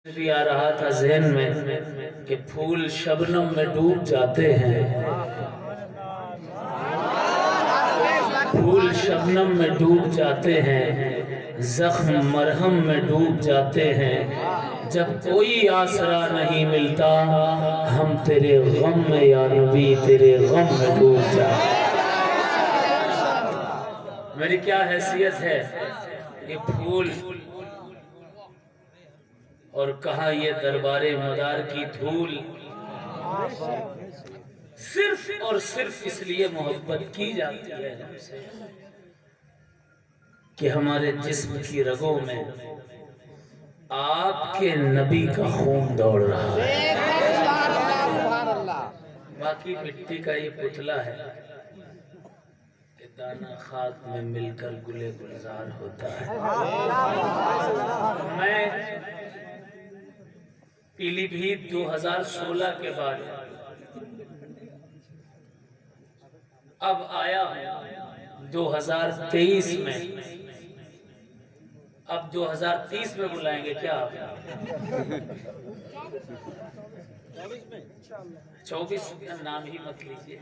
بھی آ رہا تھا ذہن میں کہ پھول شبنم میں ڈوب جاتے ہیں، پھول شبنم میں ڈوب جاتے ہیں، زخم مرہم میں ڈوب جاتے ہیں، جب کوئی آسرا نہیں ملتا ہم تیرے غم میں یا نبی تیرے غم میں ڈوب جاتے ہیں۔ میری کیا حیثیت ہے یہ پھول اور کہا یہ دربار مدار کی دھول، صرف اور صرف اس لیے محبت کی جاتی ہے ہم سے کہ ہمارے جسم کی رگوں میں آپ کے نبی کا خون دوڑ رہا ہے۔ باقی مٹی کا یہ پتلا ہے کہ دانہ خاک میں مل کر گلے گلزار ہوتا ہے۔ میں پیلی بھیت 2016 کے بعد اب آیا 2023 میں، اب 2030 میں بلائیں گے کیا آپ؟ 24 کا نام ہی مت لیجئے،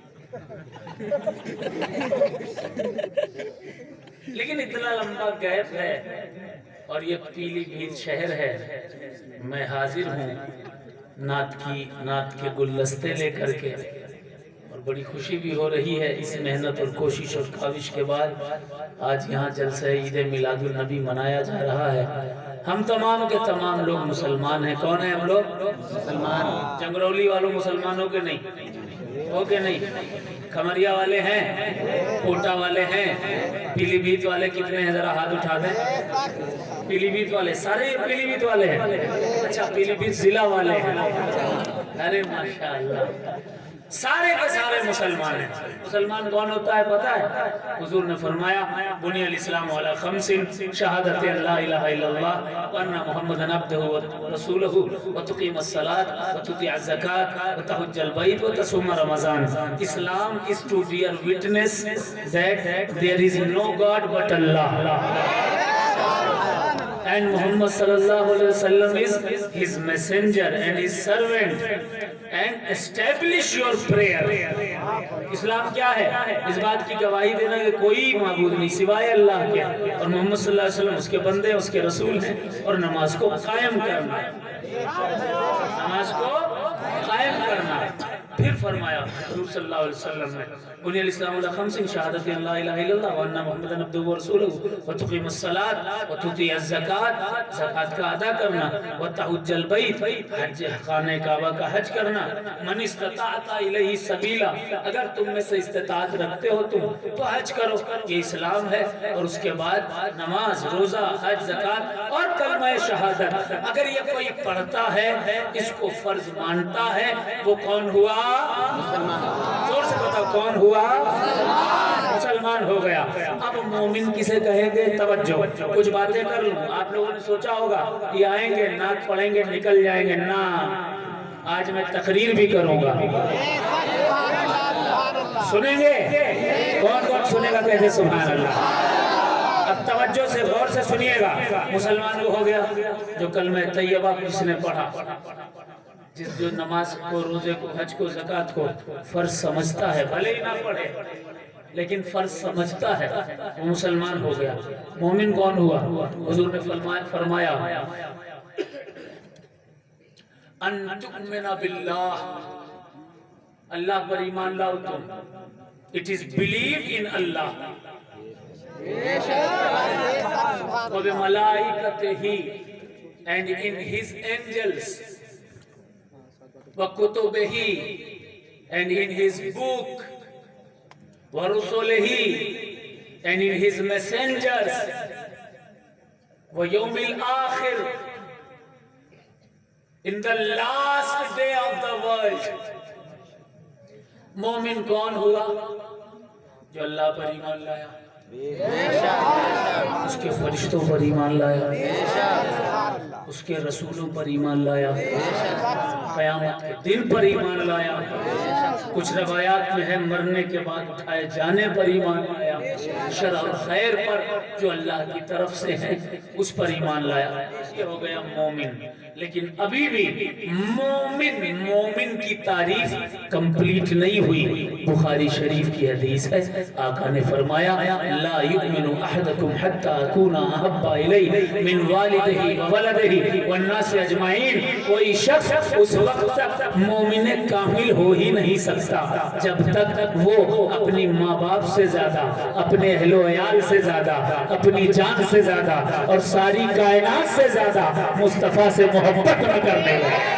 لیکن اتنا لمبا گیپ ہے اور یہ پیلی بھیت شہر ہے، میں حاضر ہوں نعت کے گلدستے لے کر کے، اور بڑی خوشی بھی ہو رہی ہے اس محنت اور کوشش اور کاوش کے بعد آج یہاں جلسہ عید میلاد النبی منایا جا رہا ہے۔ ہم تمام کے تمام لوگ مسلمان ہیں۔ کون ہیں ہم لوگ؟ مسلمان۔ جنگرولی والوں مسلمانوں کے نہیں ہو کے نہیں، کھمریا والے ہیں، کوٹا والے ہیں، پیلی بھیت والے کتنے ہیں ذرا ہاتھ اٹھا دیں۔ پیلی بھیت والے سارے پیلی بھیت والے ہیں، اچھا پیلی بھیت ضلع والے ہیں، ارے ماشاءاللہ سارے کے سارے مسلمان ہیں۔ مسلمان کون ہوتا ہے پتہ ہے؟ حضور نے فرمایا بنی الاسلام علی خمس شہادت لا الہ الا اللہ وان محمد عبدہ ورسولہ وتقیم الصلاۃ وتطیع الزکاۃ وتحج البیت وتصوم رمضان۔ Islam is to bear witness that there is no God but Allah and Muhammad sallallahu alaihi wasallam is his messenger and his servant, and establish your prayer۔ اسلام کیا ہے؟ اس بات کی گواہی دینا کہ کوئی معبود نہیں سوائے اللہ کے، اور محمد صلی اللہ علیہ وسلم اس کے بندے اس کے رسول ہیں، اور نماز کو قائم کرنا، نماز کو قائم کرنا۔ پھر فرمایا حضور صلی اللہ علیہ وسلم نے بنی الاسلام علی خمس شہادت لا الہ الا اللہ وان محمد عبدہ ورسولہ وتقیم الصلاۃ وتؤتی الزکاۃ، زکوٰۃ کا ادا کرنا، وتحج البیت، حج خانہ کعبہ کا حج کرنا، من استطاع الیہ سبیلا، اگر تم میں سے استطاعت رکھتے ہو تم تو حج کرو، یہ اسلام ہے۔ اور اس کے بعد نماز، روزہ، حج، زکوٰۃ اور کلمہ شہادت۔ اگر یہ کوئی پڑھتا ہے اس کو فرض مانتا ہے، وہ کون ہوا؟ مسلمان۔ زور سے بتاؤ کون ہوا؟ مسلمان ہو گیا۔ اب مومن کسے کہیں گے؟ توجہ، کچھ باتیں کر لوں۔ آپ لوگوں نے سوچا ہوگا یہ آئیں گے نعت پڑھیں گے نکل جائیں گے، نا، آج میں تقریر بھی کروں گا۔ سنیں گے؟ کون کون سنے گا کہتے سبحان اللہ؟ اب توجہ سے غور سے سنیے گا۔ مسلمان وہ ہو گیا جو کلمہ طیبہ جس نے پڑھا، جو نماز کو، روزے کو، حج کو، زکوٰۃ کو فرض سمجھتا ہے، بھلے ہی نہ پڑھے لیکن فرض سمجھتا ہے، وہ مسلمان ہو گیا۔ مومن کون ہوا؟ حضور نے فرمایا ان تؤمن باللہ، اللہ پر ایمان لاؤ تم، it is believe in Allah وبملائکتہ and in his angels وَكُتُبِهِ and in his book وَرُسُلِهِ and in his messengers وَيَوْمِ الْآخِرِ in the last day of the world۔ مومن کون ہوا؟ جو اللہ پر ایمان لایا، اس کے فرشتوں پر ایمان لایا، اس کے رسولوں پر ایمان لایا، قیامت کے دن پر ایمان لایا، کچھ روایات میں ہے مرنے کے بعد اٹھائے جانے پر ایمان لایا، شر اور خیر پر جو اللہ کی طرف سے ہے اس پر ایمان لایا، یہ ہو گیا مومن۔ لیکن ابھی بھی مومن کی تعریف کمپلیٹ نہیں ہوئی. بخاری شریف کی حدیث ہے، آقا نے فرمایا لا یؤمن احدکم حتی اکون احب الیہ من والدہ وولدہ والناس اجمعین. کوئی شخص اس وقت تک مومن کامل ہو ہی نہیں سکتا جب تک وہ اپنی ماں باپ سے زیادہ، اپنے اہل و عیال سے زیادہ، اپنی جان سے زیادہ اور ساری کائنات سے زیادہ مصطفیٰ سے محبت نہ کرنے لگے.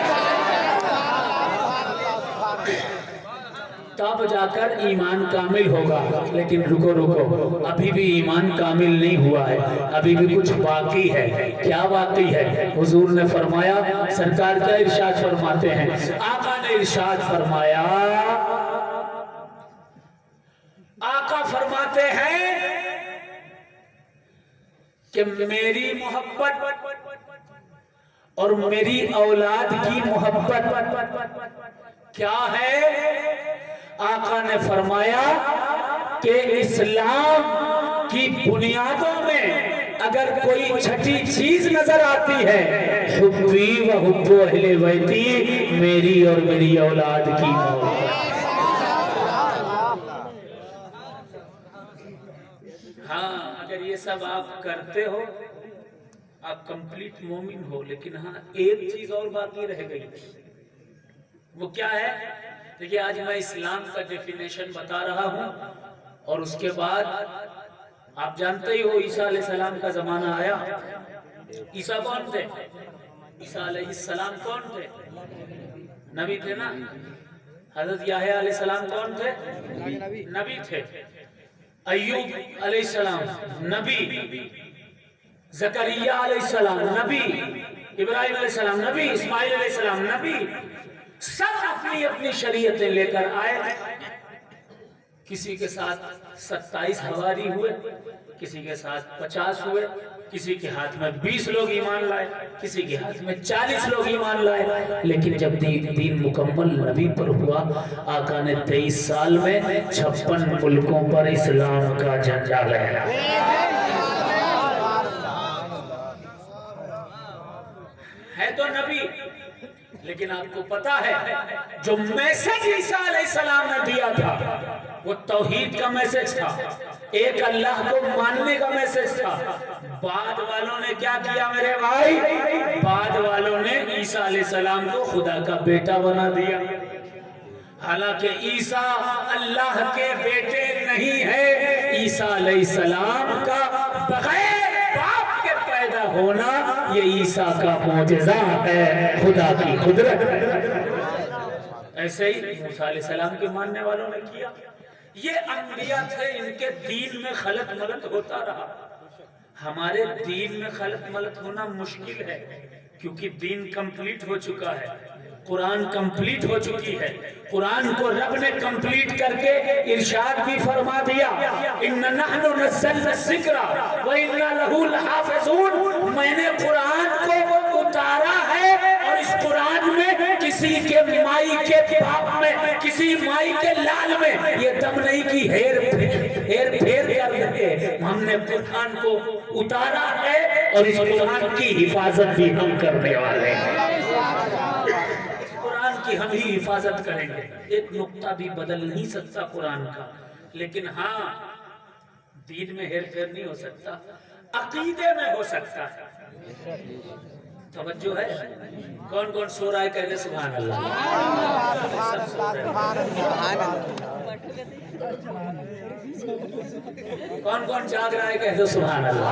تب جا کر ایمان کامل ہوگا. لیکن رکو، ابھی بھی ایمان کامل نہیں ہوا ہے، ابھی بھی کچھ باقی ہے. کیا باقی ہے؟ حضور نے فرمایا، سرکار کیا ارشاد فرماتے ہیں؟ آقا نے ارشاد فرمایا، آقا فرماتے ہیں کہ میری محبت اور میری اولاد کی محبت کیا ہے؟ آقا نے فرمایا کہ اسلام کی بنیادوں میں اگر کوئی چھٹی چیز نظر آتی ہے، حبی و حب اہل بیتی، میری اور میری اولاد کی محبت. ہاں اگر یہ سب آپ کرتے ہو آپ کمپلیٹ مومن ہو. لیکن ہاں ایک چیز اور باقی رہ گئی. وہ کیا ہے؟ دیکھیے آج میں اسلام کا ڈیفینیشن بتا رہا ہوں اور اس کے بعد آپ جانتے ہی ہو عیسیٰ علیہ السلام کا زمانہ آیا. عیسیٰ کون تھے؟ عیسیٰ علیہ السلام کون تھے؟ نبی تھے نا. حضرت یحییٰ علیہ السلام کون تھے؟ نبی تھے. ایوب علیہ السلام نبی، زکریا علیہ السلام نبی، ابراہیم علیہ السلام نبی، اسماعیل علیہ السلام نبی. سب اپنی اپنی شریعتیں لے کر آئے. کسی کے ساتھ 27 حواری ہوئے، کسی کے ساتھ 50 ہوئے، کسی کے ہاتھ میں 20 لوگ ایمان لائے، کسی کے ہاتھ میں 40 لوگ ایمان لائے. لیکن جب دین مکمل نبی پر ہوا، آقا نے 23 سال میں 56 ملکوں پر اسلام کا جھنڈا لہرایا. ہے تو نبی، لیکن آپ کو پتا ہے جو میسج عیسیٰ علیہ السلام نے دیا تھا وہ توحید کا میسج تھا، ایک اللہ کو ماننے کا میسج تھا. بعد والوں نے کیا کیا میرے بھائی؟ بعد والوں نے عیسیٰ علیہ السلام کو خدا کا بیٹا بنا دیا. حالانکہ عیسیٰ اللہ کے بیٹے نہیں ہے. عیسیٰ علیہ السلام کا بغیر باپ کے پیدا ہونا یہ عیسیٰ کا معجزہ ہے، خدا کی قدرت. ایسے ہی موسیٰ علیہ السلام کے ماننے والوں نے کیا. یہ انبیاء تھے، ان کے دین میں خلط ملط ہوتا رہا. ہمارے دین میں خلط ملط ہونا مشکل ہے کیونکہ دین کمپلیٹ ہو چکا ہے، قرآن کمپلیٹ ہو چکی ہے. قرآن کو رب نے کمپلیٹ کر کے ارشاد بھی فرما دیا اِنَّ نَحْنُ نَزَّلْنَا الذِّكْرَ وَإِنَّا لَهُ لَحَافِظُونَ. میں نے قرآن کو اتارا ہے اور اس قرآن میں کسی کے مائی کے باپ میں، کسی مائی کے لال میں یہ دم نہیں کی ہیر پھیر کر دے. ہم نے قرآن کو اتارا ہے اور اس قرآن کی حفاظت بھی ہم کرنے والے ہیں. قرآن کی ہم ہی حفاظت کریں گے. ایک نقطہ بھی بدل نہیں سکتا قرآن کا. لیکن ہاں دین میں ہیر پھیر نہیں ہو سکتا، عقیدے میں ہو سکتا ہے. توجہ ہے؟ کون کون سو رہا ہے؟ کہتے سبحان اللہ. کون کون جاگ رہا ہے؟ کہتے سبحان اللہ.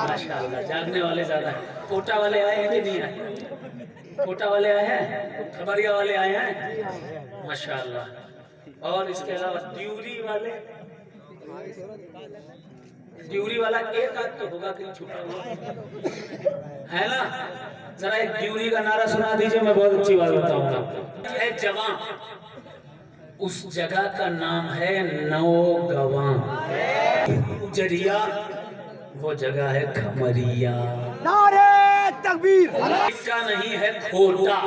ماشاءاللہ جاگنے والے زیادہ ہیں. کوٹا والے آئے ہیں کہ نہیں آئے؟ کوٹا والے آئے ہیں، خبریا والے آئے ہیں، ماشاءاللہ. اور اس کے علاوہ ڈیوری والے، ڈیوری والا ایک آدھ تو ہوگا کہیں چھپا ہوا ہے نا. ذرا ایک ڈیوری کا نعرہ سنا دیجئے، میں بہت اچھی بات بتاؤں گا. ہے جوان، اس جگہ کا نام ہے نوگواں. اجریا وہ جگہ ہے کھمریا. نعرہ تکبیر. اس کا نہیں ہے کھوٹا،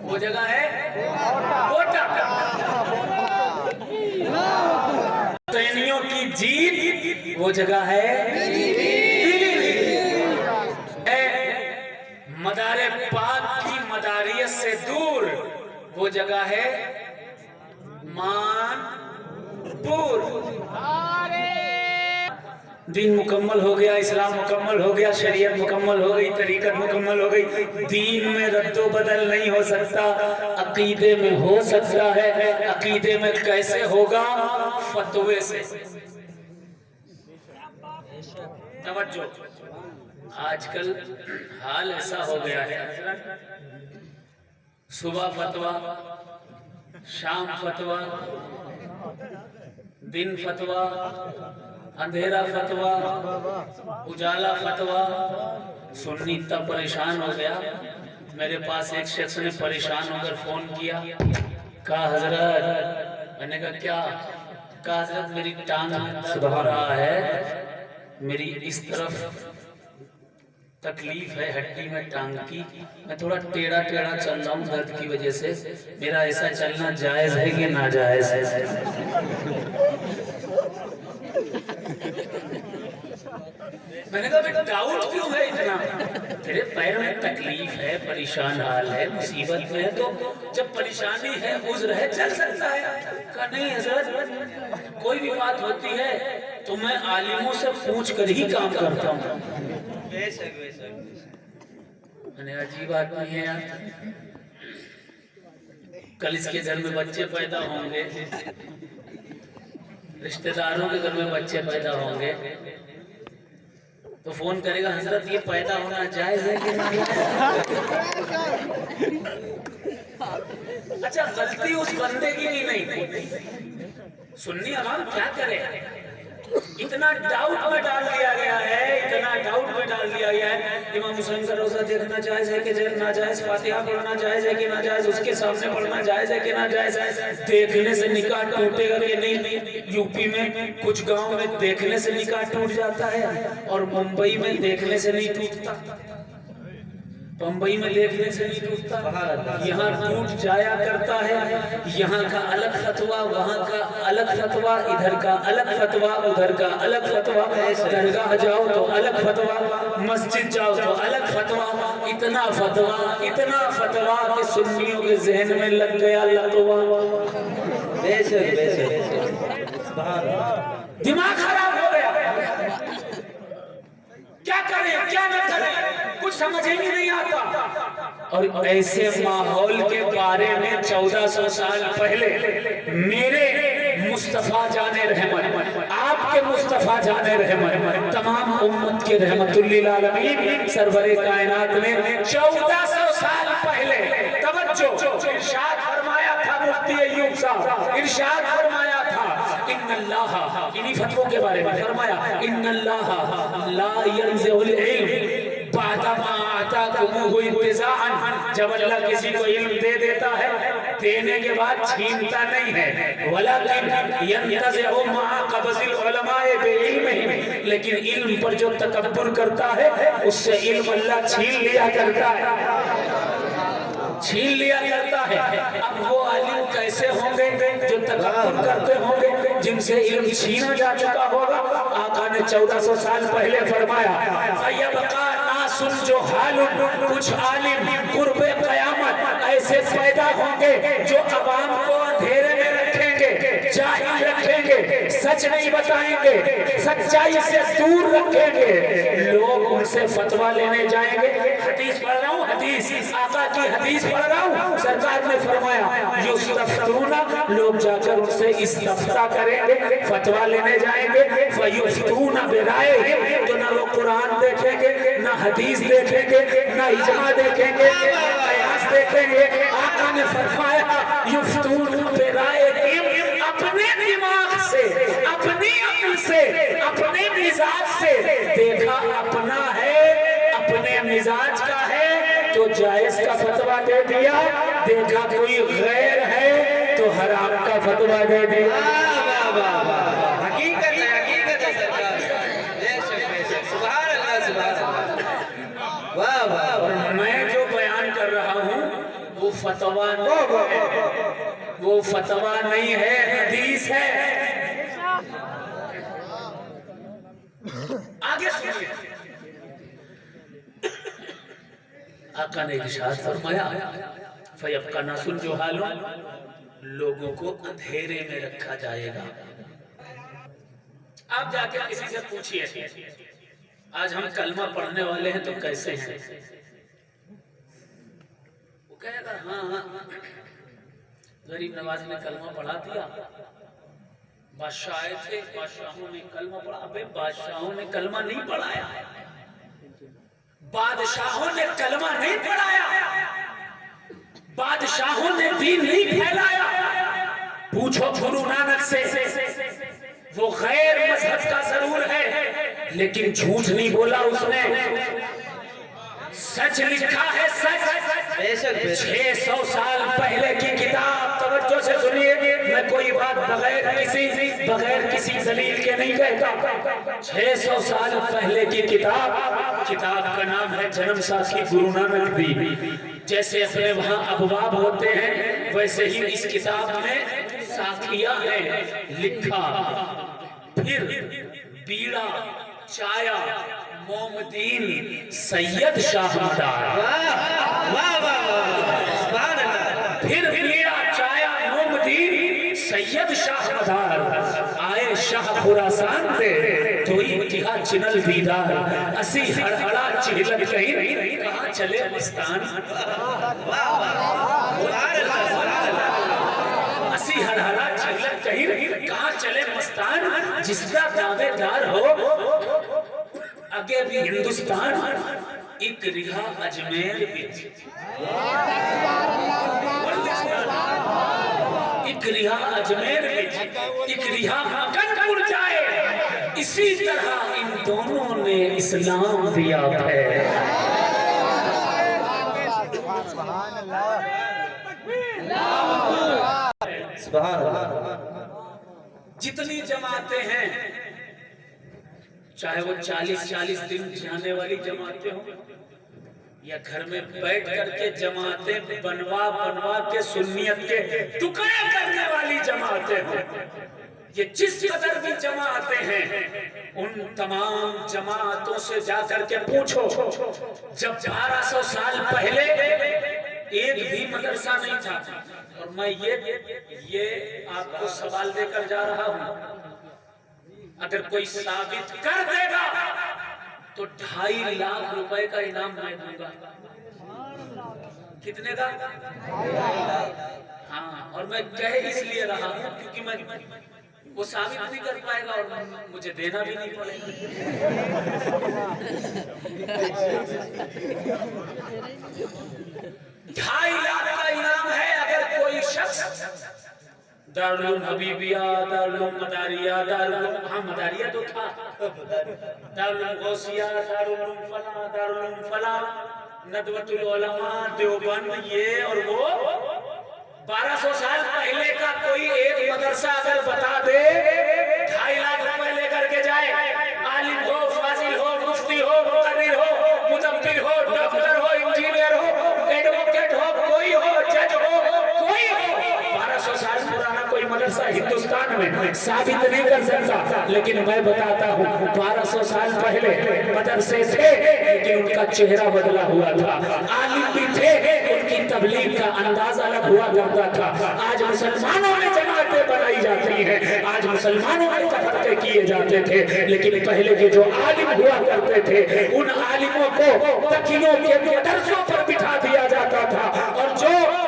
وہ جگہ ہے کھوٹا. حسینیوں کی جیت وہ جگہ ہے. مدار پاک کی مداریت سے دور وہ جگہ ہے مانپور۔ دین مکمل ہو گیا، اسلام مکمل ہو گیا، شریعت مکمل ہو گئی، طریقت مکمل ہو گئی۔ دین میں رد و بدل نہیں ہو سکتا، عقیدے میں ہو سکتا ہے۔ عقیدے میں کیسے ہوگا؟ فتوے سے۔ توجہ، آج کل حال ایسا ہو گیا ہے، صبح فتویٰ، شام فتویٰ، دن فتویٰ، اندھیرا فتویٰ، اجالا فتویٰ۔ سنی اتنا پریشان ہو گیا، میرے پاس ایک شخص نے پریشان ہو کر فون کیا، کہا حضرت، میں نے کہا کیا؟ کہا حضرت میری ٹانگ درد ہو رہا ہے، میری اس طرف تکلیف ہے ہڈی میں ٹانگ کی، میں تھوڑا ٹیڑھا ٹیڑھا چل رہا ہوں درد کی وجہ سے، میرا ایسا چلنا جائز ہے کہ ناجائز ہے؟ میں نے کہا ڈاؤٹ کیوں ہے اتنا؟ تیرے پیر میں تکلیف ہے، پریشان حال ہے، مصیبت میں ہے، تو جب پریشانی ہے، عذر ہے، چل سکتا ہے۔ کہا نہیں حضرت، کوئی بھی بات ہوتی ہے تو میں عالموں سے پوچھ کر ہی کام کرتا ہوں۔ میں نے عجیب آدمی ہے یار، کل اس کے گھر میں بچے پیدا ہوں گے، رشتہ داروں کے گھر میں بچے پیدا ہوں گے، تو فون کرے گا حضرت یہ پیدا ہونا جائز ہے کہ نہیں؟ اچھا غلطی اس بندے کی نہیں، سنی عوام کیا کرے؟ اتنا ڈاؤٹ میں ڈال دیا گیا ہے، اتنا ڈاؤٹ میں ڈال دیا گیا ہے۔ امام حسین کا روزہ دیکھنا جائز ہے کہ ناجائز؟ فاتحہ پڑھنا جائز ہے کہ ناجائز؟ اس کے سامنے پڑھنا جائز ہے کہ ناجائز؟ دیکھنے سے نکاح ٹوٹے گا کہ نہیں؟ یو پی میں کچھ گاؤں میں دیکھنے سے نکاح ٹوٹ جاتا ہے، اور ممبئی میں دیکھنے سے نہیں ٹوٹتا، بمبئی میں دیکھنے سے نہیں ٹوٹتا، یہاں ٹوٹ جایا کرتا ہے۔ یہاں کا الگ فتویٰ، وہاں کا الگ فتویٰ، ادھر کا الگ فتویٰ، ادھر کا الگ فتویٰ، درگاہ جاؤ تو الگ فتویٰ، مسجد جاؤ تو الگ فتویٰ، اتنا فتویٰ کہ سنیوں کے ذہن میں لگ گیا لغوا۔ دماغ خراب ہو گیا، کیا کریں کیا نہ کریں کچھ سمجھ ہی نہیں آتا۔ اور ایسے ماحول کے بارے میں 1400 سال پہلے میرے مصطفیٰ جان رحمت، آپ کے مصطفیٰ جان رحمت، تمام امت کے رحمت للعالمین سرور کائنات نے 1400 سال پہلے توجہ ارشاد فرمایا تھا، مفتی ایوب صاحب ارشاد فرمایا تھا، ان اللہ، انہی فتووں کے بارے میں فرمایا، ان اللہ لا ينزع العلم بعد ما آتاکموہ انتزاعا، جب اللہ کسی کو علم دے دیتا ہے دینے کے بعد چھینتا نہیں ہے، ولیکن ينتزع مع قبض العلماء بعلمہم، لیکن علم پر جو تکبر کرتا ہے اس سے علم اللہ چھین لیا کرتا ہے، چھین لیا کرتا ہے۔ اب وہ عالم کیسے ہوں گے جو تکبر کرتے ہوں گے، جن سے علم چھینا جا چکا ہوگا؟ آقا نے 1400 سال پہلے فرمایا، فَيَبْقَى نَاسٌ جُهَالٌ، کچھ عالم قرب قیامت ایسے پیدا ہوں گے جو عوام کو اندھیرے میں رکھیں گے، جاہل رکھیں گے، سچ نہیں بتائیں گے، سچائی سے دور رکھیں گے، لوگ ان سے فتویٰ لینے جائیں گے۔ حدیث پڑھ رہا ہوں، حدیث آقا کی حدیث پڑھ رہا ہوں، سرکار نے فرمایا یستفتون، لوگ جا کر ان سے استفتاء کریں گے، فتویٰ لینے جائیں گے، فیفتون برائہم، تو نہ وہ قرآن دیکھیں گے، نہ حدیث دیکھیں گے، نہ اجماع دیکھیں گے، نہ قیاس دیکھیں گے۔ آقا نے فرمایا یفتون برائہم، اپنے دماغ سے، اپنی عقل سے، اپنے مزاج سے، دیکھا اپنا ہے، اپنے مزاج کا ہے تو جائز کا فتویٰ دے دیا، دیکھا کوئی غیر ہے تو حرام کا فتویٰ دے دیا۔ حقیقت ہے سرکار، بے شک سبحان اللہ سبحان اللہ، واہ واہ۔ اور میں جو بیان کر رہا ہوں وہ فتویٰ نہیں ہے، حدیث ہے۔ آگے سنیے، آقا نے ارشاد فرمایا فَيَبْقَ نَاسٌ جُهَالٌ، لوگوں کو اندھیرے میں رکھا جائے گا۔ آپ جا کے کسی سے پوچھئے آج ہم کلمہ پڑھنے والے ہیں تو کیسے ہیں؟ وہ کہے گا ہاں غریب نواز نے کلمہ پڑھا دیا، بادشاہ آئے تھے بادشاہوں نے کلمہ پڑھا۔ ابے بادشاہوں نے کلمہ نہیں پڑھایا، بادشاہوں نے کلمہ نہیں پڑھایا، بادشاہوں نے دین نہیں پھیلایا۔ پوچھو گرو نانک سے، وہ غیر مذہب کا ضرور ہے لیکن جھوٹ نہیں بولا اس نے، سچ لکھا ہے سچ۔ 600 سال پہلے کی کتاب، توجہ سے سنیے، میں کوئی بات بغیر کسی دلیل کے نہیں کہتا۔ 600 سال پہلے کی کتاب کا نام ہے جنم ساکھی گرو نانک دی۔ جیسے اپنے وہاں ابواب ہوتے ہیں ویسے ہی اس کتاب میں ساکھیاں ہیں لکھا۔ پھر بیڑا چایا مومدین سید شاہ مدار، پھر بیڑا چایا مومدین سید شاہ مدار، آئے شاہ خراسان دے توئی کہا چنل دیدار، اسی ہڑہڑا چہلت کہیں کہاں چلے مستان، اسی ہڑہڑا چہلت کہیں کہاں چلے مستان، جس کا دعوے دار ہو اگے بھی ہندوستان، ایک رہا اجمیر بچ، ایک رہا اجمیر بچ، ایک رہا مکن پور جائے، اسی طرح ان دونوں نے اسلام دیا ہے۔ سبحان اللہ۔ جتنی جماعتیں ہیں چاہے وہ 40 دن جانے والی جماعتیں ہوں یا گھر میں بیٹھ کر کے جماعتیں بنوا کے سنیت کے ٹکڑے کرنے والی جماعتیں ہوں، یہ جس قدر بھی جماعتیں ہیں ان تمام جماعتوں سے جا کر کے پوچھو، جب 1200 سال پہلے ایک بھی مدرسہ نہیں تھا، اور میں یہ آپ کو سوال دے کر جا رہا ہوں، اگر کوئی ثابت کر دے گا تو 2.5 لاکھ روپے کا انعام میں دوں گا۔ کتنے کا؟ ہاں، اور میں کہہ اس لیے رہا ہوں کیونکہ میں وہ ثابت نہیں کر پائے گا اور مجھے دینا بھی نہیں پڑے گا۔ 2.5 لاکھ کا انعام ہے اگر کوئی شخص دارالعلوم حبیبیہ، دارالعلوم مداریہ، دارالعلوم ہاں مداریہ تو تھا، دارالعلوم غوثیہ، دارالعلوم فلاں، دارالعلوم فلاں، ندوۃ العلماء دیوبند، یہ اور وہ 1200 سال پہلے کا کوئی ایک مدرسہ اگر بتا دے 2.5 لاکھ روپے لے کر کے جائے، عالم ہو، فاضل ہو، مفتی ہو، مقرر ہو، مدبر ہو، ڈاکٹر ہو، انجینئر ہو، ایڈوکیٹ ہو، کوئی ہو، جج ہو، کوئی ہو، 1200 سال پرانا کوئی مدرسہ ہندوستان میں ثابت نہیں کر سکتا، لیکن میں بتاتا ہوں 1200 سال پہلے مدرسے تھے لیکن ان کا چہرہ بدلا ہوا تھا، عالم بھی تھے ان کی تبلیغ کا انداز الگ ہوا کرتا تھا۔ آج مسلمانوں میں جماعتیں بنائی جاتی ہیں، آج مسلمانوں میں تفرقے کیے جاتے تھے، لیکن پہلے کے جو عالم ہوا کرتے تھے ان عالموں کو تکیوں کے مدرسوں پر بٹھا دیا جاتا تھا، اور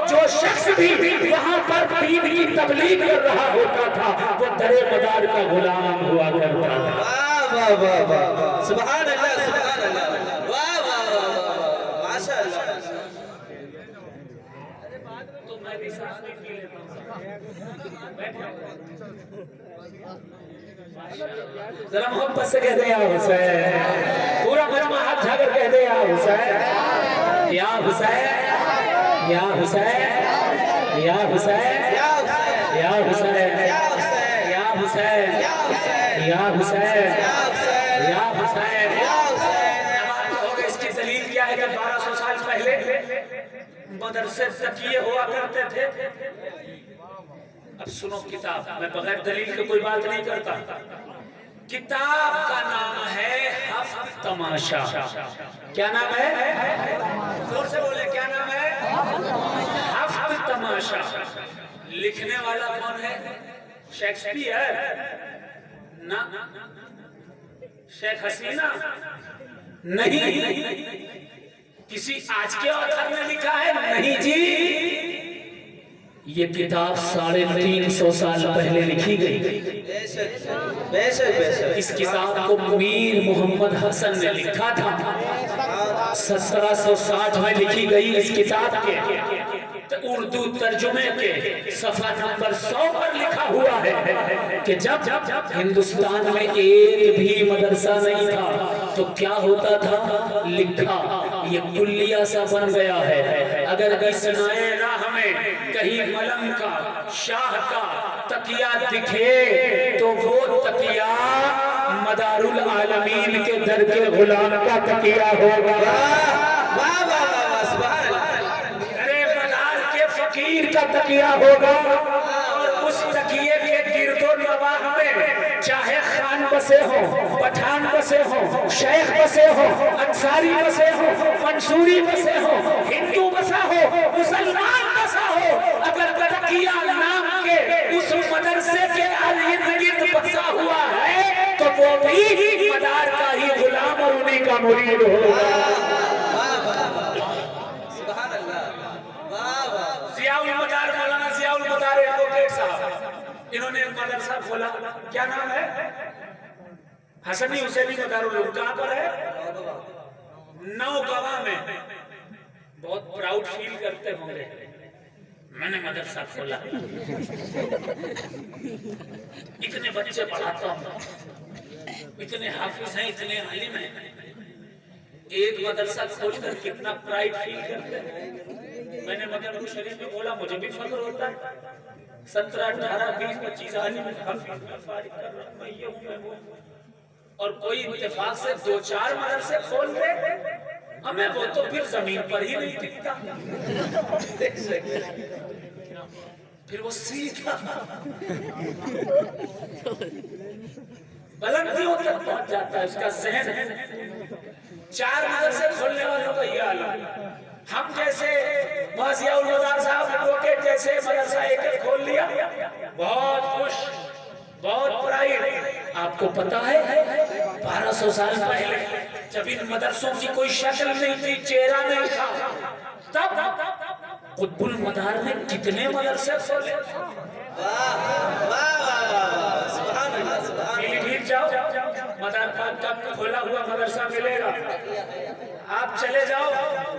جو شخص بھی وہاں پر دین کی تبلیغ کر رہا ہوتا تھا وہ درے مدار کا غلام ہوا کرتا تھا۔ واہ واہ واہ واہ، سبحان اللہ سبحان اللہ، واہ واہ واہ ماشاء اللہ۔ تو میں بھی ساتھ میں پی لیتا ہوں، ذرا محبت سے کہتے ہیں یا حسین، پورا مجمع ہاتھ جھا کر کہتے ہیں یا حسین، یا حسین، یا حسین، یا حسین، یا حسین، یا حسین، یا حسین، یا حسین۔ اب آپ کہو گے اس کی دلیل کیا ہے کہ 1200 سال پہلے مدرسے تکیے ہوا کرتے تھے؟ اب سنو کتاب، میں بغیر دلیل کے کوئی بات نہیں کرتا، کتاب کا نام ہے ہفت تماشا. کیا نام ہے؟ زور سے بولے کیا نام ہے؟ ہفت تماشا. لکھنے والا کون ہے؟ شیکسپیئر نہ شیخ حسینہ نہیں. کسی آج کے آتھر نے لکھا ہے؟ نہیں جی. یہ کتاب 350 سال پہلے لکھی گئی. بے شک بے شک بے شک. اس کتاب کو میر محمد حسن نے لکھا تھا. 1760 میں لکھی گئی اس کتاب کے اردو ترجمے کے صفحہ نمبر 100 پر لکھا ہوا ہے کہ جب ہندوستان میں ایک بھی مدرسہ نہیں تھا تو کیا ہوتا تھا. لکھا یہ کلیہ سا بن گیا ہے. اگر اس نئے راہ میں کہیں ملنگ کا شاہ کا تکیہ دکھے تو وہ تکیہ مدار العالمین کے در کے غلام کا تکیہ ہوگا. واہ واہ واہ سبحان اللہ. ارے مدار کے فقیر کا تکیہ ہوگا. اور اس تکیے کے گرد و نواح میں چاہے خان بسے ہوں، پٹھان بسے ہوں، شیخ بسے ہوں، انصاری بسے ہوں، منصوری بسے ہوں، ہندو بسا ہو، مسلمان بسا ہو، اگر تکیہ نام کے اس مدرسے کے ارد گرد بسا ہوا ہے تو وہ بھی مدار کا ہی غلام اور انہی کا مرید ہوگا. سبحان اللہ. واہ واہ. ضیاء المدار مولانا ضیاء المدار ایڈوکیٹ صاحب انہوں نے مدرسہ کھولا. کیا نام ہے؟ حسنی حسینی مدار العلوم. کہاں پر ہے؟ نوگواں میں. بہت پراؤڈ فیل کرتے ہوں گے میں نے مدرسہ کھولا. اتنے بچے پڑھاتا ہوں، اتنے حافظ ہیں، اتنے عالم ہیں. ایک مدرسہ کھول کر کتنا پرائڈ فیل کرتے ہیں. میں نے مدرسہ شریف میں بولا مجھے بھی فخر ہوتا ہے. 17 18 20 25 عالم حافظ میں فارغ کر رہا میں یہ ہوں میں وہ. اور کوئی اتفاق سے 2-4 مدرسے کھول دے ہمیں وہ تو پھر زمین پر ہی نہیں دکھتا. پھر وہ سیکھا بلندیوں تک پہنچ جاتا ہے. اس کا ذہن ہے. 4 مدرسے کھولنے والوں کا یہ حال. ہم جیسے ضیاء المدار صاحب ایڈوکیٹ جیسے مدرسہ ایک کھول لیا بہت خوش بہت پرائیڈ. آپ کو پتا ہے 1200 سال پہلے جب ان مدرسوں کی کوئی شکل نہیں تھی، چہرہ نہیں تھا، تب قطب المدار نے کتنے مدرسے کھولے. واہ واہ واہ سبحان اللہ. سبحان پیلی بھیٹ جاؤ مدار پاک کا کھولا ہوا مدرسہ ملے گا. آپ چلے جاؤ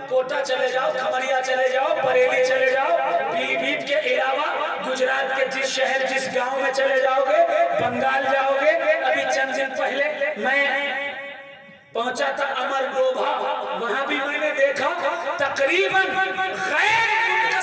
کوٹا چلے جاؤ، کھمریا چلے جاؤ، بریلی چلے جاؤ، پیلی بھیٹ کے علاوہ گجرات کے جس شہر جس گاؤں میں چلے جاؤ گے، بنگال جاؤ گے. ابھی چند دن پہلے میں پہنچا تھا امر ڈوبھا، وہاں بھی میں نے دیکھا تقریباً غیر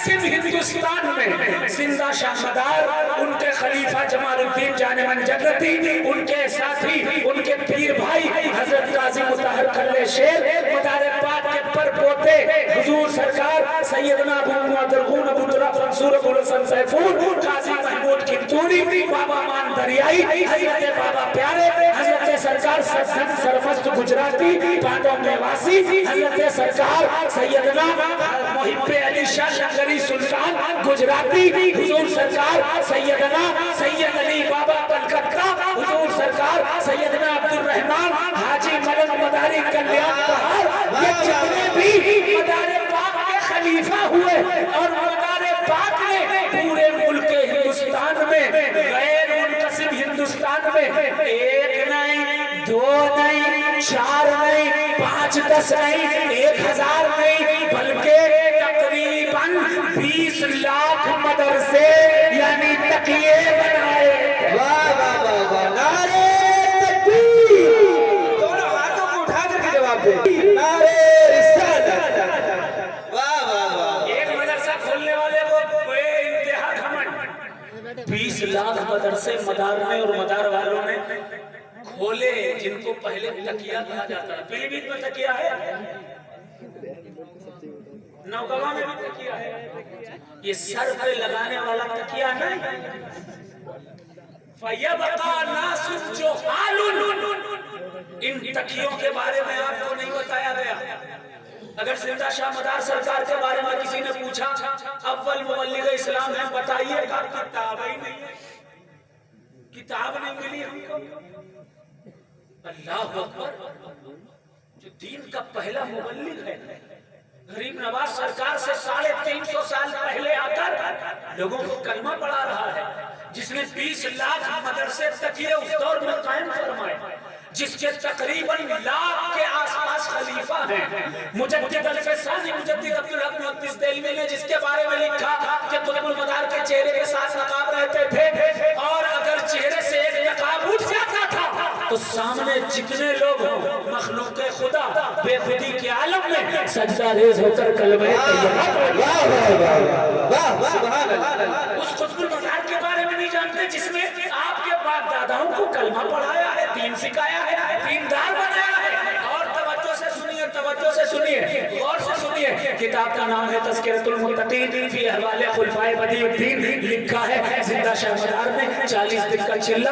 منقسم ہندوستان میں زندہ شاہ مدار، ان کے خلیفہ جمال الدین جانمن جگرتی، ان کے ساتھی ان کے پیر بھائی حضرت قاضی مطہر کلے شیر، مدار پاک کے پر پوتے حضور سرکار سیدنا ابو معدرغون ابو طرف منصور ابو الحسن سیفون، قاضی محمود کنتوری، بابا مان دریائی، حضرت بابا پیارے، حضرت سرکار سدھن سرمست گجراتی پانڈو میواسی، حضرت سرکار سیدنا محب علی شاہ لنگری سلطان گجراتی، حضور سرکار سیدنا سید علی بابا کلکتہ، حضور سرکار سیدنا عبد الرحمن حاجی ملک مداری کلیان بہار. یہ جتنے بھی مدار پاک کے خلیفہ ہوئے اور مدار پاک نے پورے ملک ہندوستان میں غیر منقسم ہندوستان میں 1 نہیں 2 نہیں 4 نہیں 5 10 نہیں 1000 نہیں بلکہ تقریباً 20 لاکھ مدرسے یعنی تقیے بنائے. واہ واہ واہ واہ. نعرے تکبیر. دونوں ہاتھوں کو اٹھا کر کے جواب دیں. نعرے رسالت. واہ واہ واہ. ایک مدرسہ کھولنے والے کو بے انتہا گھمنڈ. 20 لاکھ مدرسے مدار میں اور مدار والوں نے کھولے جن کو پہلے تکیہ کہا جاتا ہے. پیلی بھیت میں تکیہ ہے، نوگواں میں بھی تکیہ ہے. یہ سر پہ لگانے والا تکیہ نہیں، فَيَبْقَى نَاسٌ جُهَالٌ، ان تقیوں کے بارے میں آپ کو نہیں بتایا گیا۔ اگر زندہ شاہ مدار سرکار کے بارے میں کسی نے پوچھا اول مبلغ اسلام ہے بتائیے گا، کتاب ہی نہیں ہے، کتاب نہیں ملی ہم کو۔ اللہ اکبر، جو دین کا پہلا مبلغ ہے، غریب نواز سرکار سے 350 سال پہلے آ کر لوگوں کو کلمہ پڑھا رہا ہے، جس نے 20 لاکھ مدرسے تکیے اس دور میں قائم فرمائے، جس کے تقریباً لاکھ کے آس پاس خلیفہ ہیں۔ مجدد الفسانی مجدد عبدالحق محدث دہلوی نے جس کے بارے میں لکھا کہ قطب المدار کے چہرے کے ساتھ نقاب رہتے تھے، اور اگر چہرے سے ایک نقاب اٹھ جاتا تھا تو سامنے جتنے لوگ ہوں مخلوق خدا بے خودی کے عالم میں سجدہ ریز ہو کر کلمہ سبحان اللہ۔ اس قطب المدار کے بارے میں نہیں جانتے جس نے آپ کے باپ داداؤں کو کلمہ پڑھایا ہے، دین سکھایا ہے، دیندار بنایا ہے۔ اور توجہ سے سنیے، توجہ سے سنیے، غور سے سنیے، کتاب کا نام ہے تذکرۃ المتقین فی احوال خلفائے بدیع الدین، لکھا ہے زندہ شاہ مدار نے 40 دن کا چلہ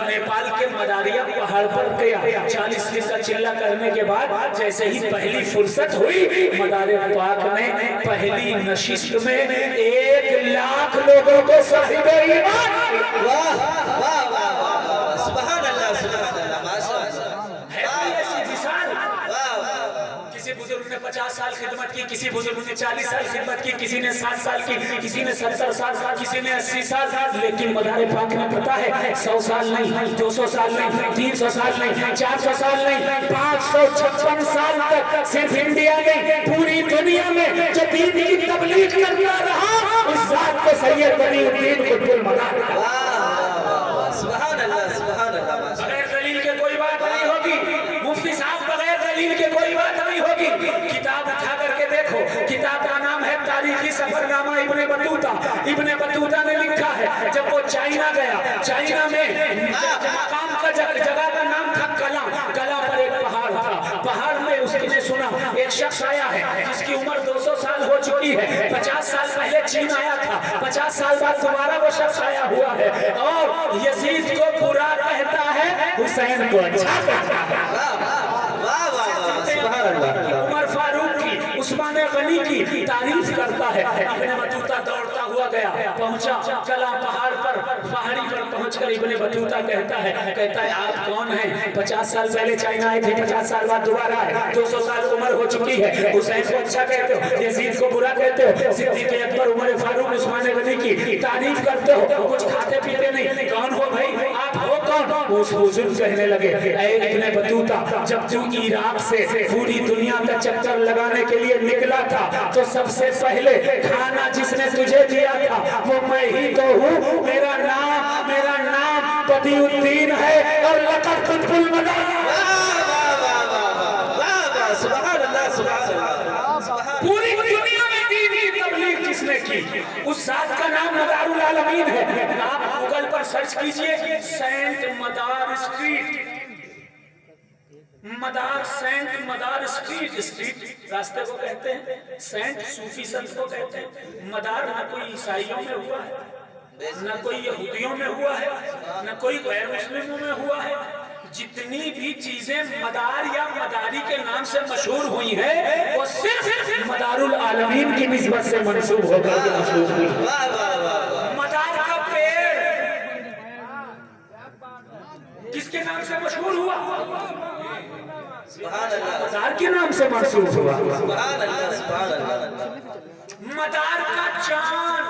نیپال کے مداریہ پہاڑ پر گیا۔ 40 دن کا چلہ کرنے کے بعد جیسے ہی پہلی فرصت ہوئی، مدار پاک میں پہلی نشست میں 1 لاکھ لوگوں کو صاحب ایمان، واہ واہ واہ، سبحان اللہ سبحان اللہ، ماشاء اللہ، ہے کوئی ایسی مثال؟ واہ واہ۔ کسی بزرگ نے 50 سال خدمت کی، کسی بزرگ نے 40 سال خدمت کی، کسی نے 60 سال کی، کسی نے 70 سال، کسی نے 80 سال، لیکن مدار پاک میں پتا ہے 100 سال نہیں، 200 سال نہیں، 300 سال نہیں، 400 سال نہیں، 556 سال تک صرف انڈیا میں، پوری دنیا میں جو دین کی تبلیغ کرتا رہا، اس ذات کو سید بدیع الدین قطب المدار۔ سبحان اللہ سبحان اللہ، بغیر دلیل کے کوئی بات نہیں ہوگی، مفتی صاحب بغیر دلیل کے کوئی بات نہیں ہوگی۔ کتاب اٹھا کر کے دیکھو، کتاب کا نام ہے تاریخی سفر نامہ ابن بطوطہ۔ ابن بطوطہ نے لکھا ہے جب وہ چائنا گیا، چائنا میں مقام کا جگہ کا نام تھا کلا، کلا پر ایک پہاڑ تھا، پہاڑ میں اس نے سنا ایک شخص آیا ہے جس کی عمر 200 سال ہو چکی ہے، 50 سال پہلے چین آیا تھا، 50 سال بعد دوبارہ وہ شخص آیا ہوا ہے، اور یزید کو برا کہتا ہے، حسین کو اچھا کہتا ہے۔ عمر فاروق کی، عثمان غنی کی تعریف کرتا ہے۔ ابن بطوطہ دوڑتا ہوا گیا، پہنچا کلا پہاڑ پر، پہاڑی پر پہنچ کر ابن بطوطہ کہتا ہے آپ کون ہیں؟ 50 سال پہلے چائنا آئے تھے، 50 سال بعد دوبارہ آئے، 200 سال عمر ہو چکی ہے، حسین کو اچھا کہتے ہو، یزید کو برا کہتے ہو، صدیق اکبر، عمر فاروق، عثمان غنی کی تعریف کرتے ہو، کچھ کھاتے پیتے نہیں، کون ہو بھائی آپ ہو کون؟ اس حضور کہنے لگے اے ابن بطوطہ، جب تو عراق سے پوری دنیا کا چکر لگانے کے لیے نکلا تھا تو سب سے پہلے کھانا جس نے تجھے دیا تھا وہ میں ہی تو ہوں، میرا نام بدیع الدین ہے اور لقب قطب المدار۔ سبحان اللہ سبحان اللہ، پوری دنیا میں دین کی تبلیغ جس نے کی اس ذات کا نام مدار العالمین ہے۔ آپ گوگل پر سرچ کیجئے سینٹ مدار اسٹریٹ، مدار سینٹ مدار اسٹریٹ راستے کو کہتے ہیں، سینٹ صوفی سنت کو کہتے ہیں۔ مدار نہ کوئی عیسائیوں میں ہوا ہے، نہ کوئی یہودیوں میں ہوا ہے، نہ کوئی غیر مسلموں میں ہوا ہے۔ جتنی بھی چیزیں مدار یا مداری کے نام سے مشہور ہوئی ہیں وہ صرف مدار العالمین کی نسبت سے منسوب ہو کر کے مشہور ہوئی۔ مدار کا پیڑ کس کے نام سے مشہور ہوا؟ سبحان اللہ، مدار کے نام سے منسوب ہوا۔ سبحان اللہ سبحان اللہ، مدار کا چاند،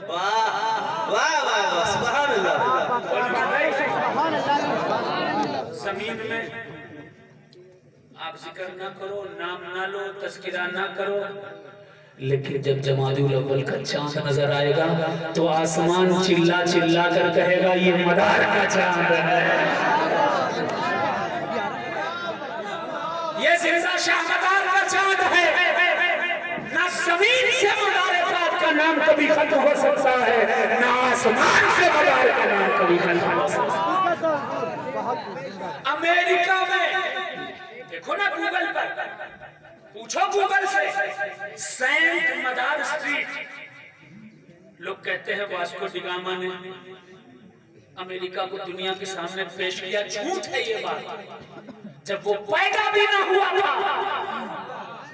واہ واہ واہ، سبحان اللہ۔ زمین میں آپ ذکر نہ کرو، نام نہ لو، تذکرہ نہ کرو، لیکن جب جمادی الاول کا چاند نظر آئے گا تو آسمان چلا چلا کر کہے گا یہ مدار کا چاند ہے، یہ زندہ شاہ مدار کا چاند ہے۔ نہ زمین سے مدار پاک کا نام کبھی ختم ہو سکتا ہے، نہ آسمان سے مدار کا نام کبھی ختم ہو سکتا ہے۔ امریکہ میں دیکھو نا گوگل پر، پوچھو گوگل سے سینٹ مدار اسٹریٹ، لوگ کہتے ہیں واسکو ڈی گاما نے امریکہ کو دنیا کے سامنے پیش کیا. جھوٹ ہے یہ بات. جب وہ پیدا بھی نہ ہوا تھا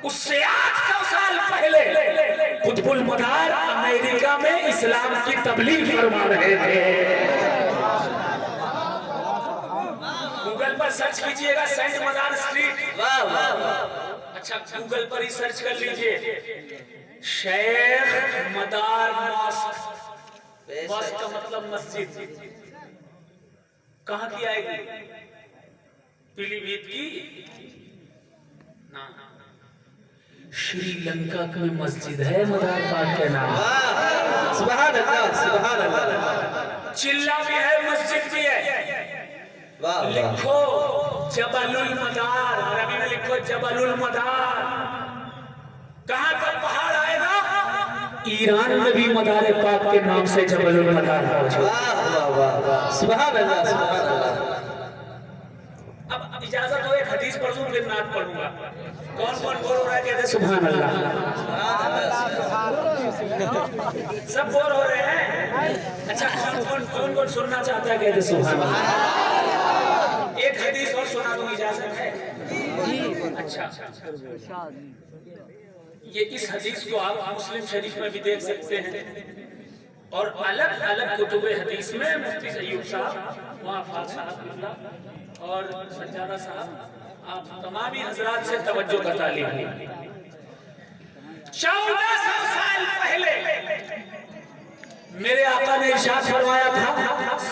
اس سے 800 سال پہلے قطب المنار امریکہ میں اسلام کی تبلیغ فرما رہے تھے. گوگل پر سرچ کیجئے گا سینٹ مدار اسٹریٹ. واہ واہ واہ. اچھا گوگل پر ہی سرچ کر لیجئے شیخ مدار ماسک. ماسک کا مطلب مسجد. کہاں کی آئے گی؟ پیلی بھیت کی نا. شری لنکا میں مسجد ہے مدار پاک کے نام. سبحان اللہ سبحان اللہ. چلا بھی ہے مسجد بھی ہے. لکھو جبل المدار. عربی میں لکھو جبل المدار. کہاں کا پہاڑ آئے گا؟ ایران میں بھی مدار پاک کے نام سے جبل المدار موجود. سبحان اللہ سبحان اللہ. اب اجازت ہو ایک حدیث پڑھوں پھر نعت پڑھوں گا. کون کون بول رہا ہے کہتے سبحان اللہ؟ سب بول ہو رہے ہیں. اچھا کون کون سننا چاہتا ہے کہتے سبحان اللہ؟ ایک حدیث اور سنا دوں اجازت ہے؟ اچھا یہ اس حدیث کو آپ مسلم شریف میں بھی دیکھ سکتے ہیں اور الگ الگ کتب حدیث میں مفتی ایوب صاحب وہاں صاحب اور سجادہ صاحب آپ تمامی حضرات سے توجہ کا تعلیم ہے. 1400 سال پہلے میرے آقا نے ارشاد فرمایا تھا.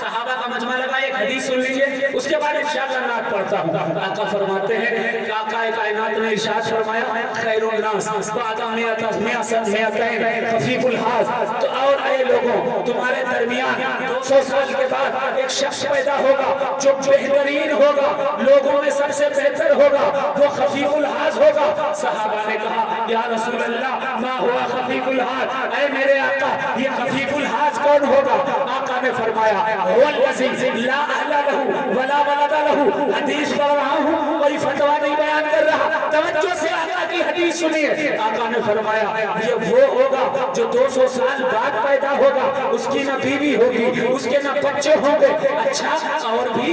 صحابہ کا مجمع لگا. ایک حدیث سن لیجئے اس کے بعد انشاءاللہ نعت پڑھتا ہوں. آقا فرماتے ہیں کہ آقا کائنات نے ارشاد فرمایا خیر الناس بعد مئتین خفیف الحاظ. تو اور اے لوگوں تمہارے درمیان 200 سال کے بعد ایک شخص پیدا ہوگا جو بہترین ہوگا, لوگوں میں سب سے بہتر ہوگا, وہ خفیف الحاظ ہوگا. صحابہ نے کہا یا رسول اللہ ما ہوا خفیف الحاظ؟ اے میرے آقا یہ خفیف الحاظ کون ہوگا؟ آقا نے فرمایا هو الذی لا اہل لہ ولا ولد لہ. حدیث پڑھ رہا ہوں کوئی فتویٰ نہیں بیان کر رہا. توجہ سے آقا کی حدیث سنیے. آقا نے فرمایا یہ وہ ہوگا جو 200 سال بعد پیدا ہوگا, اس کی نہ بیوی ہوگی, اس کے نہ بچے ہوں گے. اچھا اور بھی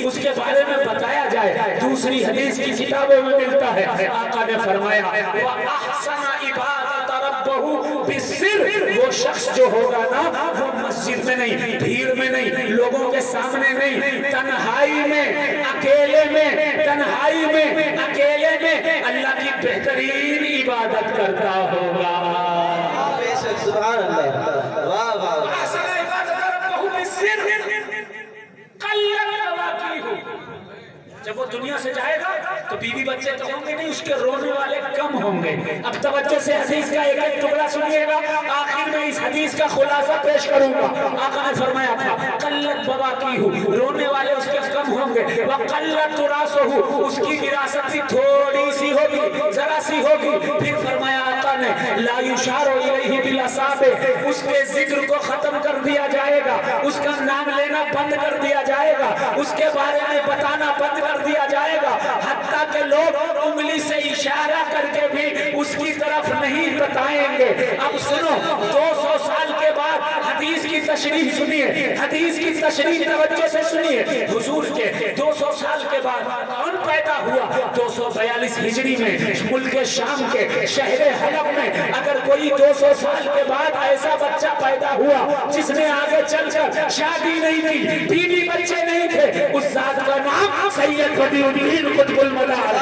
اس کے بارے میں بتایا جائے دوسری حدیث کی کتابوں میں ملتا ہے. آقا نے فرمایا وَأَحْسَنَ عِبَادَةَ رَبَّهُ بِالسِّرِّ. وہ شخص جو ہوگا نا وہ مسجد میں نہیں, بھیڑ میں نہیں, لوگوں کے سامنے نہیں, تنہائی میں اکیلے میں اللہ کی بہترین عبادت کرتا ہوگا. سبحان اللہ. واہ واہ. احسن عبادت ربہ بالسر قلت مواقیہ. جب وہ دنیا سے جائے گا تو بیوی بچے تو ہوں گے نہیں, اس کے رونے والے کم ہوں گے. اب توجہ سے حدیث کا ایک ایک ٹکڑا سنیے گا. آخر میں اس حدیث کا خلاصہ پیش کروں گا. آقا نے فرمایا تھا قلت مواقیہ, رونے والے اس کے کم ہوں گے. وقلت تراثہ, اس کی وراثت بھی تھوڑی سی ہوگی, ذرا سی ہوگی. پھر فرمایا آقا نے لا یشار الیہ بالاصابع, اس کے ذکر کو ختم کر دیا جائے گا, اس کا نام لینا بند کر دیا جائے گا, اس کے بارے میں بتانا بند کر دیا جائے گا, حتیٰ کہ لوگ انگلی سے اشارہ کر کے بھی اس کی طرف نہیں بتائیں گے. اب سنو 200 سال کے بعد حدیث کی تشریح سنیے, حدیث کی تشریح توجہ سے سنیے. حضور کے 200 سال کے بعد کون پیدا ہوا؟ 242 ہجری میں ملک شام کے شہر حلب میں اگر کوئی 200 سال کے بعد ایسا بچہ پیدا ہوا جس نے آگے چل کر شادی نہیں کی, بیوی بچے نہیں تھے, اس ذات کا نام سید بدیع الدین قطب المدار.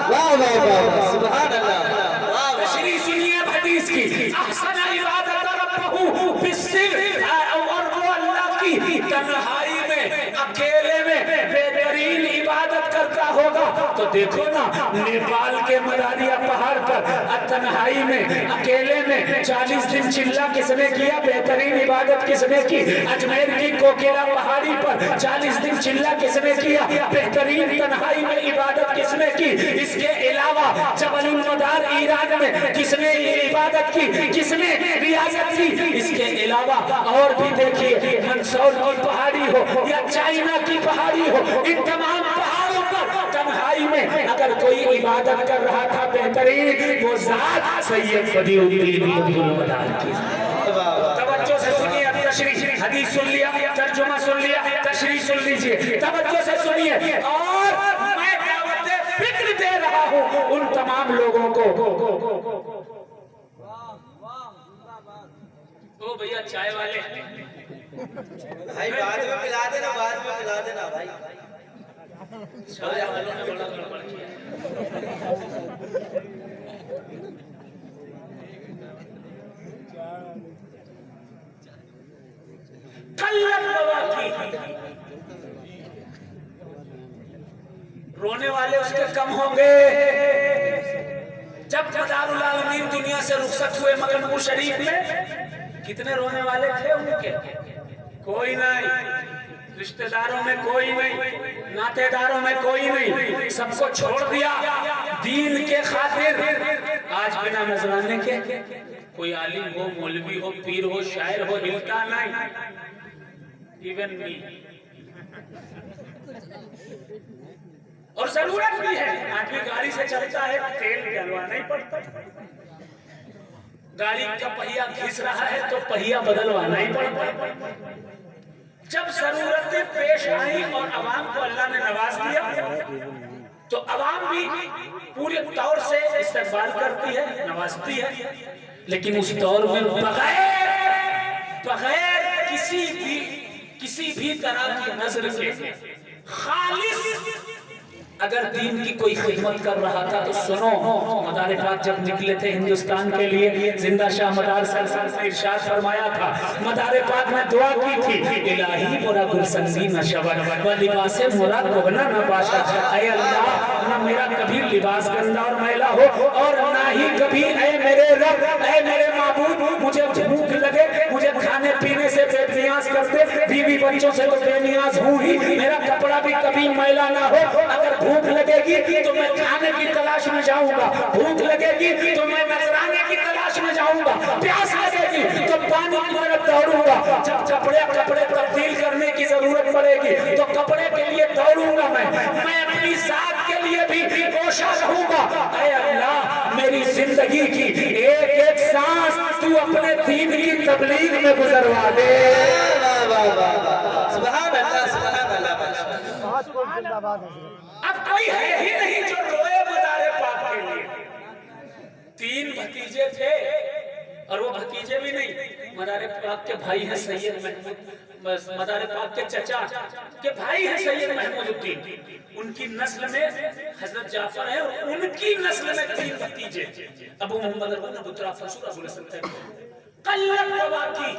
واہ واہ واہ. سبحان اللہ. تشریح سنیے حدیث کی. احسن عبادت ربہ بالسر, اور وہ اللہ کی تنہائی میں اکیلے میں بہترین عبادت کرتا ہوگا. تو دیکھو نا نیپال کے مداریہ پہاڑ پر تنہائی میں اکیلے میں 40 دن چلا کس نے کیا؟ بہترین عبادت کس نے کی؟ اجمیر کی کوکیلا پہاڑی پر 40 دن چلا کس نے کیا؟ بہترین تنہائی میں عبادت کس نے کی؟ اس کے علاوہ جبل المدار ایران میں کس نے عبادت کی؟ کس نے ریاضت کی؟ اس کے علاوہ اور بھی دیکھیے منسور کی پہاڑی ہو یا چائنا کی پہاڑی ہو, ان تمام پہاڑوں پر تنہائی میں اگر کوئی عبادت کر رہا تھا بہترین, وہ ذات سید بدیع الدین قطب المدار کی. توجہ سے سنیے. تشریح حدیث سن لیا, ترجمہ سن لیا, تشریح سن لیجئے, توجہ سے سنیے, اور میں دعوت فکر دے رہا ہوں ان تمام لوگوں کو. او بھیا چائے والے بھائی بعد میں پلا دینا, بعد میں پلا دینا بھائی. چائے والوں نے بڑا گڑبڑ کیا. رونے والے اس کے کم ہوں گے. جب مدار العالمین دنیا سے رخصت ہوئے مگر نور شریف میں کتنے رونے والے تھے ان کے؟ کوئی نہیں. رشتہ داروں میں کوئی نہیں, ناطے داروں میں کوئی نہیں, سب کو چھوڑ دیا دین کے خاطر. آج بنا نذرانے کے کوئی عالم ہو, مولوی ہو, پیر ہو, شاعر ہو, ہلتا نہیں. Even me. اور ضرورت بھی ہے, آدمی گاڑی سے چلتا ہے تیل ڈلوانا ہی پڑتا ہے. گاڑی کا پہیا گھس رہا ہے تو پہیا بدلوانا ہی پڑتا ہے. جب ضرورتیں پیش آئی اور عوام کو اللہ نے نواز دیا تو عوام بھی پورے طور سے استقبال کرتی ہے, نوازتی ہے. لیکن اس دور میں بغیر کسی بھی طرح کی نظر کے خالص اگر دین کی کوئی خدمت کر رہا تھا تو سنو, مدار پاک جب نکلے تھے ہندوستان کے لیے, زندہ شاہ مدار سرسار سے ارشاد فرمایا تھا, مدار پاک نے دعا کی تھی, الہی مرا گلسنگی نہ شود و لباس مرا کہنا نہ باشا. اے اللہ, نہ میرا کبھی لباس گندا اور میلا ہو اور نہ ہی کبھی اے میرے رب, اے میرے معبود, مجھے بھوک لگے, مجھے کھانے پینے سے بے نیاز کر دے, بیوی بچوں سے تو بے نیاز ہوں ہی, میرا کپڑا بھی کبھی میلا نہ ہو. اگر بھوک لگے گی تو میں کھانے کی تلاش میں جاؤں گا, بھوک لگے گی تو میں نذرانے کی تلاش میں جاؤں گا, پیاس لگے گی تو پانی کی طرف دوڑوں گا. جب کپڑے تبدیل کرنے کی ضرورت پڑے گی تو کپڑے کے لیے دوڑوں گا. میں اپنی ذات کے لیے بھی کوشاں رہوں گا. اے اللہ, میری زندگی کی ایک ایک سانس تو اپنے دین کی تبلیغ میں گزروا دے. سبحان اللہ, سبحان اللہ. اب کوئی ہے ہی نہیں جو روئے مدار پاک کے لیے. 3 بھتیجے تھے اور وہ بھتیجے بھی نہیں, مدار پاک کے بھائی ہیں سید محمود, مدار پاک کے چچا کے بھائی ہیں سید محمود الدین, ان کی نسل میں حضرت جعفر ہے اور ان کی نسل میں 3 بھتیجے, ابو محمد ابو طرافہ سور ابو الحسن تھے. قلت بواکی,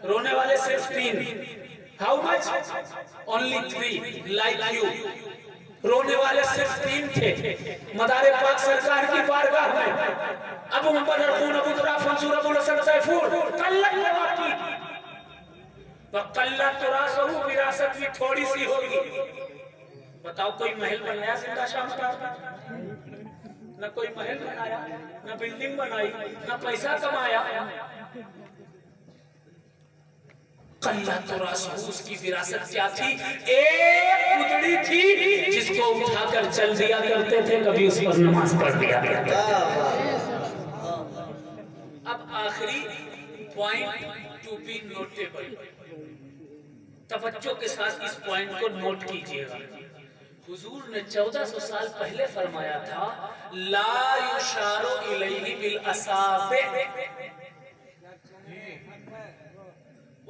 رونے والے صرف 3. How much? Only 3, like you. رونے والے صرف 3 تھے مدار پاک سرکار کی بارگاہ میں, ابو محمد ابو طرافہ سور ابو الحسن تیفور. قلت بواکی وقلت تراثہ, وراثت بھی تھوڑی سی ہوگی. بتاؤ کوئی محل بنایا زندہ شاہ مدار؟ نہ کوئی محل بنایا, نہ بلڈنگ بنائی, نہ پیسہ کمایا. قلت تراثہ, اس کی وراثت کیا تھی؟ ایک گدڑی تھی جس کو اٹھا کر چل دیا کرتے تھے, کبھی اس پر نماز پڑھ دیا کرتے تھے. اب آخری پوائنٹ ٹو بی نوٹیبل, توجہ کے ساتھ اس پوائنٹ کو نوٹ کیجئے گا. حضور نے 1400 سال پہلے فرمایا تھا, لا یشار الیہ بالاصابع,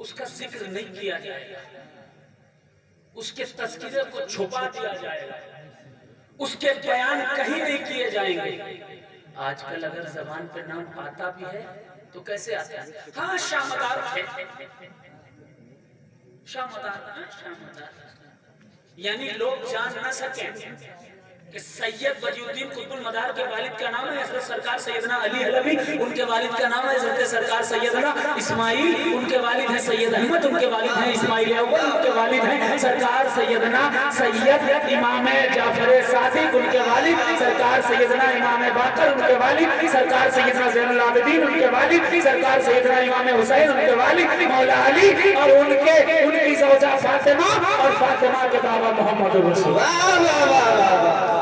اس کا ذکر نہیں کیا جائے گا, اس کے تذکرے کو چھپا دیا جائے گا, اس کے بیان کہیں نہیں کیے جائیں گے. آج کل اگر زبان پہ نام آتا بھی ہے تو کیسے آتا ہے؟ ہاں شاہ مدار تھے, شاہ مدار, یعنی لوگ جان نہ سکیں کہ سید وجی الدین قطب المدار کے والد کا نام ہے حضرت سرکار سیدنا علی حلبی, ان کے والد کا نام ہے حضرت سرکار سیدنا اسماعیل, ان کے والد ہیں سید احمد, ان کے والد ہیں اسماعیل اول, ان کے والد ہیں سرکار سیدنا سید امام جعفر صادق, ان کے والد سرکار سیدنا امام باقر, ان کے والد سرکار سیدنا زین العابدین, ان کے والد سرکار سیدنا امام حسین, ان کے والد مولا علی, اور ان کی زوجہ فاطمہ, اور فاطمہ کے بابا محمد رسول.